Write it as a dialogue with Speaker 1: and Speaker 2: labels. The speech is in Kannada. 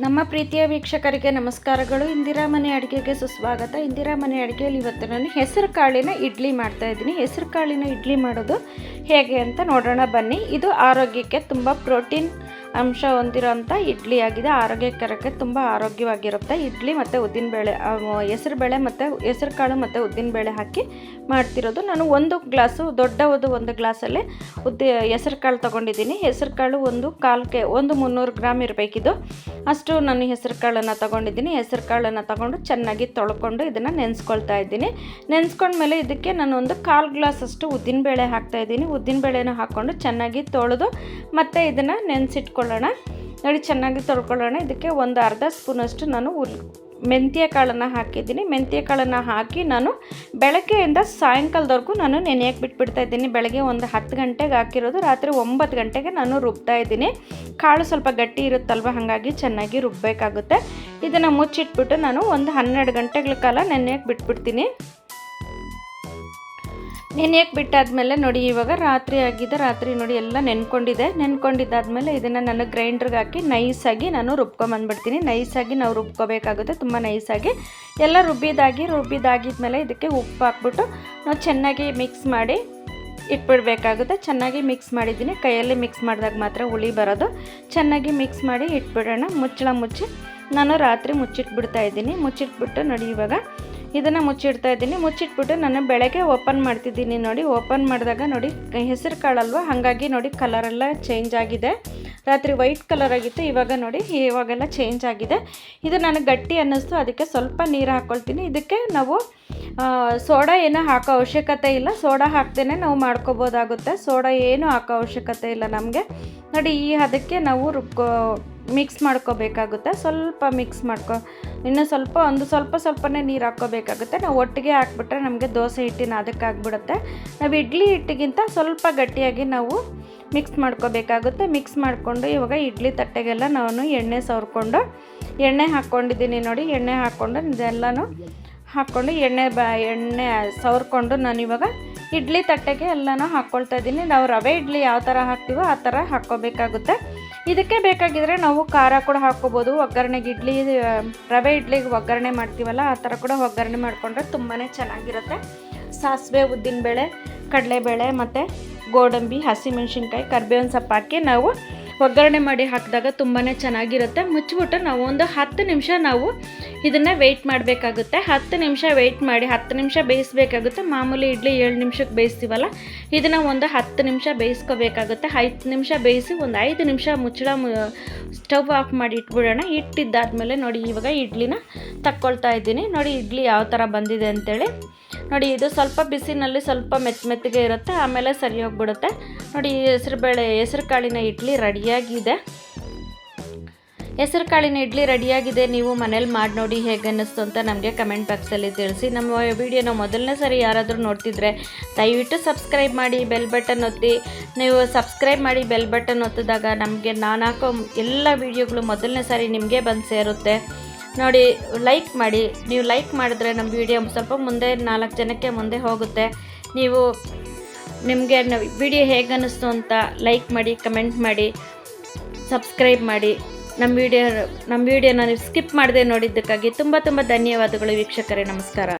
Speaker 1: ನಮ್ಮ ಪ್ರೀತಿಯ ವೀಕ್ಷಕರಿಗೆ ನಮಸ್ಕಾರಗಳು. ಇಂದಿರಾ ಮನೆ ಅಡುಗೆಗೆ ಸುಸ್ವಾಗತ. ಇಂದಿರಾ ಮನೆ ಅಡುಗೆಯಲ್ಲಿ ಇವತ್ತು ನಾನು ಹೆಸರು ಕಾಳಿನ ಇಡ್ಲಿ ಮಾಡ್ತಾಯಿದ್ದೀನಿ. ಹೆಸರು ಕಾಳಿನ ಇಡ್ಲಿ ಮಾಡೋದು ಹೇಗೆ ಅಂತ ನೋಡೋಣ ಬನ್ನಿ. ಇದು ಆರೋಗ್ಯಕ್ಕೆ ತುಂಬ ಪ್ರೋಟೀನ್ ಅಂಶ ಹೊಂದಿರೋಂಥ ಇಡ್ಲಿ ಆಗಿದೆ. ಆರೋಗ್ಯಕರಕ್ಕೆ ತುಂಬ ಆರೋಗ್ಯವಾಗಿರುತ್ತೆ. ಇಡ್ಲಿ ಮತ್ತು ಉದ್ದಿನಬೇಳೆ, ಹೆಸರುಬೇಳೆ ಮತ್ತು ಹೆಸರು ಕಾಳು ಮತ್ತು ಉದ್ದಿನಬೇಳೆ ಹಾಕಿ ಮಾಡ್ತಿರೋದು. ನಾನು ಒಂದು ಗ್ಲಾಸು ಒಂದು ಗ್ಲಾಸಲ್ಲಿ ಹೆಸರು ಕಾಳು ತೊಗೊಂಡಿದ್ದೀನಿ. ಹೆಸರು ಕಾಳು ಒಂದು 300 ಗ್ರಾಮ್ ಇರಬೇಕಿದು. ಅಷ್ಟು ನಾನು ಹೆಸರು ಕಾಳನ್ನು ತೊಗೊಂಡಿದ್ದೀನಿ. ಹೆಸರು ಕಾಳನ್ನು ತೊಗೊಂಡು ಚೆನ್ನಾಗಿ ತೊಳ್ಕೊಂಡು ಇದನ್ನು ನೆನೆಸ್ಕೊಳ್ತಾ ಇದ್ದೀನಿ. ನೆನೆಸ್ಕೊಂಡ್ಮೇಲೆ ಇದಕ್ಕೆ ನಾನು ಒಂದು 1/4 ಗ್ಲಾಸ್ ಅಷ್ಟು ಉದ್ದಿನಬೇಳೆ ಹಾಕ್ತಾಯಿದ್ದೀನಿ. ಉದ್ದಿನಬೇಳೆನ ಹಾಕ್ಕೊಂಡು ಚೆನ್ನಾಗಿ ತೊಳೆದು ಮತ್ತು ಇದನ್ನು ನೆನೆಸಿಟ್ಕೊಳ್ಳೋಣ. ನೋಡಿ, ಚೆನ್ನಾಗಿ ತೊಳ್ಕೊಳ್ಳೋಣ. ಇದಕ್ಕೆ ಒಂದು ಅರ್ಧ ಸ್ಪೂನಷ್ಟು ನಾನು ಮೆಂತ್ಯ ಕಾಳನ್ನು ಹಾಕಿದ್ದೀನಿ. ಮೆಂತ್ಯ ಕಾಳನ್ನು ಹಾಕಿ ನಾನು ಬೆಳಗ್ಗೆಯಿಂದ ಸಾಯಂಕಾಲದವರೆಗೂ ನಾನು ನೆನೆಯಕ್ಕೆ ಬಿಟ್ಬಿಡ್ತಾ ಇದ್ದೀನಿ. ಬೆಳಗ್ಗೆ ಒಂದು 10 ಗಂಟೆಗೆ ಹಾಕಿರೋದು, ರಾತ್ರಿ 9 ಗಂಟೆಗೆ ನಾನು ರುಬ್ತಾ ಇದ್ದೀನಿ. ಕಾಳು ಸ್ವಲ್ಪ ಗಟ್ಟಿ ಇರುತ್ತಲ್ವ, ಹಾಗಾಗಿ ಚೆನ್ನಾಗಿ ರುಬ್ಬಬೇಕಾಗುತ್ತೆ. ಇದನ್ನು ಮುಚ್ಚಿಟ್ಬಿಟ್ಟು ನಾನು ಒಂದು 12 ಗಂಟೆಗಳ ಕಾಲ ನೆನೆಯಕ್ಕೆ ಬಿಟ್ಬಿಡ್ತೀನಿ. ನೆನೆಯಕ್ಕೆ ಬಿಟ್ಟಾದಮೇಲೆ ನೋಡಿ, ಇವಾಗ ರಾತ್ರಿ ಆಗಿದೆ. ರಾತ್ರಿ ನೋಡಿ ಎಲ್ಲ ನೆನ್ಕೊಂಡಿದ್ದಾದಮೇಲೆ ಇದನ್ನು ನಾನು ಗ್ರೈಂಡ್ರಿಗೆ ಹಾಕಿ ನೈಸಾಗಿ ನಾನು ರುಬ್ಕೊಂಬಂದ್ಬಿಡ್ತೀನಿ. ನೈಸಾಗಿ ನಾವು ರುಬ್ಕೋಬೇಕಾಗುತ್ತೆ, ತುಂಬ ನೈಸಾಗಿ. ಎಲ್ಲ ರುಬ್ಬಿದಾಗಿದ್ಮೇಲೆ ಇದಕ್ಕೆ ಉಪ್ಪು ಹಾಕ್ಬಿಟ್ಟು ನಾವು ಚೆನ್ನಾಗಿ ಮಿಕ್ಸ್ ಮಾಡಿ ಇಟ್ಬಿಡಬೇಕಾಗುತ್ತೆ. ಚೆನ್ನಾಗಿ ಮಿಕ್ಸ್ ಮಾಡಿದ್ದೀನಿ. ಕೈಯಲ್ಲಿ ಮಿಕ್ಸ್ ಮಾಡಿದಾಗ ಮಾತ್ರ ಹುಳಿ ಬರೋದು. ಚೆನ್ನಾಗಿ ಮಿಕ್ಸ್ ಮಾಡಿ ಇಟ್ಬಿಡೋಣ. ಮುಚ್ಚಳ ಮುಚ್ಚಿ ನಾನು ರಾತ್ರಿ ಮುಚ್ಚಿಟ್ಬಿಡ್ತಾ ಇದ್ದೀನಿ. ಮುಚ್ಚಿಟ್ಬಿಟ್ಟು ನೋಡಿ, ಇವಾಗ ಇದನ್ನು ಮುಚ್ಚಿಟ್ಬಿಟ್ಟು ನಾನು ಬೆಳಗ್ಗೆ ಓಪನ್ ಮಾಡ್ತಿದ್ದೀನಿ. ನೋಡಿ, ಓಪನ್ ಮಾಡಿದಾಗ ನೋಡಿ, ಹೆಸರು ಕಾಳಲ್ವ, ಹಾಗಾಗಿ ನೋಡಿ ಕಲರೆಲ್ಲ ಚೇಂಜ್ ಆಗಿದೆ. ರಾತ್ರಿ ವೈಟ್ ಕಲರ್ ಆಗಿತ್ತು, ಇವಾಗ ನೋಡಿ ಇವಾಗೆಲ್ಲ ಚೇಂಜ್ ಆಗಿದೆ. ಇದು ನನಗೆ ಗಟ್ಟಿ ಅನ್ನಿಸ್ತು, ಅದಕ್ಕೆ ಸ್ವಲ್ಪ ನೀರು ಹಾಕ್ಕೊಳ್ತೀನಿ. ಇದಕ್ಕೆ ನಾವು ಸೋಡಾ ಏನೂ ಹಾಕೋ ಅವಶ್ಯಕತೆ ಇಲ್ಲ. ಸೋಡಾ ಹಾಕ್ದೇ ನಾವು ಮಾಡ್ಕೋಬೋದಾಗುತ್ತೆ. ಸೋಡಾ ಏನೂ ಹಾಕೋ ಅವಶ್ಯಕತೆ ಇಲ್ಲ ನಮಗೆ. ನೋಡಿ, ಅದಕ್ಕೆ ನಾವು ಮಿಕ್ಸ್ ಮಾಡ್ಕೋಬೇಕಾಗುತ್ತೆ. ಸ್ವಲ್ಪ ಮಿಕ್ಸ್ ಇನ್ನು ಸ್ವಲ್ಪನೇ ನೀರು ಹಾಕ್ಕೋಬೇಕಾಗುತ್ತೆ. ನಾವು ಒಟ್ಟಿಗೆ ಹಾಕ್ಬಿಟ್ರೆ ನಮಗೆ ದೋಸೆ ಹಿಟ್ಟಿನ ಅದಕ್ಕಾಗ್ಬಿಡುತ್ತೆ. ನಾವು ಇಡ್ಲಿ ಹಿಟ್ಟಿಗಿಂತ ಸ್ವಲ್ಪ ಗಟ್ಟಿಯಾಗಿ ನಾವು ಮಿಕ್ಸ್ ಮಾಡ್ಕೋಬೇಕಾಗುತ್ತೆ. ಮಿಕ್ಸ್ ಮಾಡಿಕೊಂಡು ಇವಾಗ ಇಡ್ಲಿ ತಟ್ಟೆಗೆಲ್ಲ ನಾನು ಎಣ್ಣೆ ಹಾಕ್ಕೊಂಡಿದ್ದೀನಿ. ನೋಡಿ, ಎಣ್ಣೆ ಹಾಕ್ಕೊಂಡು ಇದೆಲ್ಲನೂ ಹಾಕ್ಕೊಂಡು ಎಣ್ಣೆ ಸವರ್ಕೊಂಡು ನಾನಿವಾಗ ಇಡ್ಲಿ ತಟ್ಟೆಗೆ ಎಲ್ಲನೂ ಹಾಕ್ಕೊಳ್ತಾ ಇದ್ದೀನಿ. ನಾವು ರವೆ ಇಡ್ಲಿ ಯಾವ ಥರ ಹಾಕ್ತೀವೋ ಆ ಥರ ಹಾಕ್ಕೋಬೇಕಾಗುತ್ತೆ. ಇದಕ್ಕೆ ಬೇಕಾಗಿದ್ದರೆ ನಾವು ಖಾರ ಕೂಡ ಹಾಕ್ಕೋಬೋದು. ಒಗ್ಗರಣೆಗೆ ರವೆ ಇಡ್ಲಿಗೆ ಒಗ್ಗರಣೆ ಮಾಡ್ತೀವಲ್ಲ, ಆ ಥರ ಕೂಡ ಒಗ್ಗರಣೆ ಮಾಡಿಕೊಂಡ್ರೆ ತುಂಬಾ ಚೆನ್ನಾಗಿರುತ್ತೆ. ಸಾಸಿವೆ, ಉದ್ದಿನಬೇಳೆ, ಕಡಲೆಬೇಳೆ ಮತ್ತು ಗೋಡಂಬಿ, ಹಸಿಮೆಣ್ಸಿನ್ಕಾಯಿ, ಕರಿಬೇವಿನ ಸೊಪ್ಪು ಹಾಕಿ ನಾವು ಒಗ್ಗರಣೆ ಮಾಡಿ ಹಾಕಿದಾಗ ತುಂಬಾ ಚೆನ್ನಾಗಿರುತ್ತೆ. ಮುಚ್ಚಿಬಿಟ್ಟು ನಾವು ಒಂದು 10 ನಿಮಿಷ ನಾವು ಇದನ್ನು ವೆಯ್ಟ್ ಮಾಡಬೇಕಾಗುತ್ತೆ. 10 ನಿಮಿಷ ವೆಯ್ಟ್ ಮಾಡಿ 10 ನಿಮಿಷ ಬೇಯಿಸಬೇಕಾಗುತ್ತೆ. ಮಾಮೂಲಿ ಇಡ್ಲಿ 7 ನಿಮಿಷಕ್ಕೆ ಬೇಯಿಸ್ತೀವಲ್ಲ, ಇದನ್ನು ಒಂದು 10 ನಿಮಿಷ ಬೇಯಿಸ್ಕೋಬೇಕಾಗುತ್ತೆ. 5 ನಿಮಿಷ ಬೇಯಿಸಿ ಒಂದು 5 ನಿಮಿಷ ಸ್ಟವ್ ಆಫ್ ಮಾಡಿ ಇಟ್ಬಿಡೋಣ. ಇಟ್ಟಿದ್ದಾದಮೇಲೆ ನೋಡಿ, ಇವಾಗ ಇಡ್ಲಿನ ತಕ್ಕೊಳ್ತಾ ಇದ್ದೀನಿ. ನೋಡಿ, ಇಡ್ಲಿ ಯಾವ ಥರ ಬಂದಿದೆ ಅಂತೇಳಿ. ನೋಡಿ, ಇದು ಸ್ವಲ್ಪ ಬಿಸಿನಲ್ಲಿ ಸ್ವಲ್ಪ ಮೆತ್ತಗೆ ಇರುತ್ತೆ, ಆಮೇಲೆ ಸರಿ ಹೋಗ್ಬಿಡುತ್ತೆ. ನೋಡಿ, ಹೆಸರು ಕಾಳಿನ ಇಡ್ಲಿ ರೆಡಿಯಾಗಿದೆ. ಹೆಸರು ಕಾಳಿನ ಇಡ್ಲಿ ರೆಡಿಯಾಗಿದೆ. ನೀವು ಮನೇಲಿ ಮಾಡಿ ನೋಡಿ ಹೇಗೆ ಅನ್ನಿಸ್ತು ಅಂತ ನಮಗೆ ಕಮೆಂಟ್ ಬಾಕ್ಸಲ್ಲಿ ತಿಳಿಸಿ. ನಮ್ಮ ವಿಡಿಯೋನ ಮೊದಲನೇ ಸರಿ ಯಾರಾದರೂ ನೋಡ್ತಿದ್ರೆ ದಯವಿಟ್ಟು ಸಬ್ಸ್ಕ್ರೈಬ್ ಮಾಡಿ, ಬೆಲ್ ಬಟನ್ ಒತ್ತಿ. ನೀವು ಸಬ್ಸ್ಕ್ರೈಬ್ ಮಾಡಿ ಬೆಲ್ ಬಟನ್ ಒತ್ತಿದಾಗ ನಮಗೆ ನಾನು ಹಾಕೋ ಎಲ್ಲ ವೀಡಿಯೋಗಳು ಮೊದಲನೇ ಸಾರಿ ನಿಮಗೆ ಬಂದು ಸೇರುತ್ತೆ. ನೋಡಿ, ಲೈಕ್ ಮಾಡಿ. ನೀವು ಲೈಕ್ ಮಾಡಿದ್ರೆ ನಮ್ಮ ವಿಡಿಯೋ ಸ್ವಲ್ಪ ಮುಂದೆ 4 ಜನಕ್ಕೆ ಮುಂದೆ ಹೋಗುತ್ತೆ. ನಿಮಗೆ ವಿಡಿಯೋ ಹೇಗೆ ಅನ್ನಿಸ್ತು ಅಂತ ಲೈಕ್ ಮಾಡಿ, ಕಮೆಂಟ್ ಮಾಡಿ, ಸಬ್ಸ್ಕ್ರೈಬ್ ಮಾಡಿ. ನಮ್ಮ ವಿಡಿಯೋನ ನೀವು ಸ್ಕಿಪ್ ಮಾಡದೆ ನೋಡಿದ್ದಕ್ಕಾಗಿ ತುಂಬ ಧನ್ಯವಾದಗಳು ವೀಕ್ಷಕರೇ. ನಮಸ್ಕಾರ.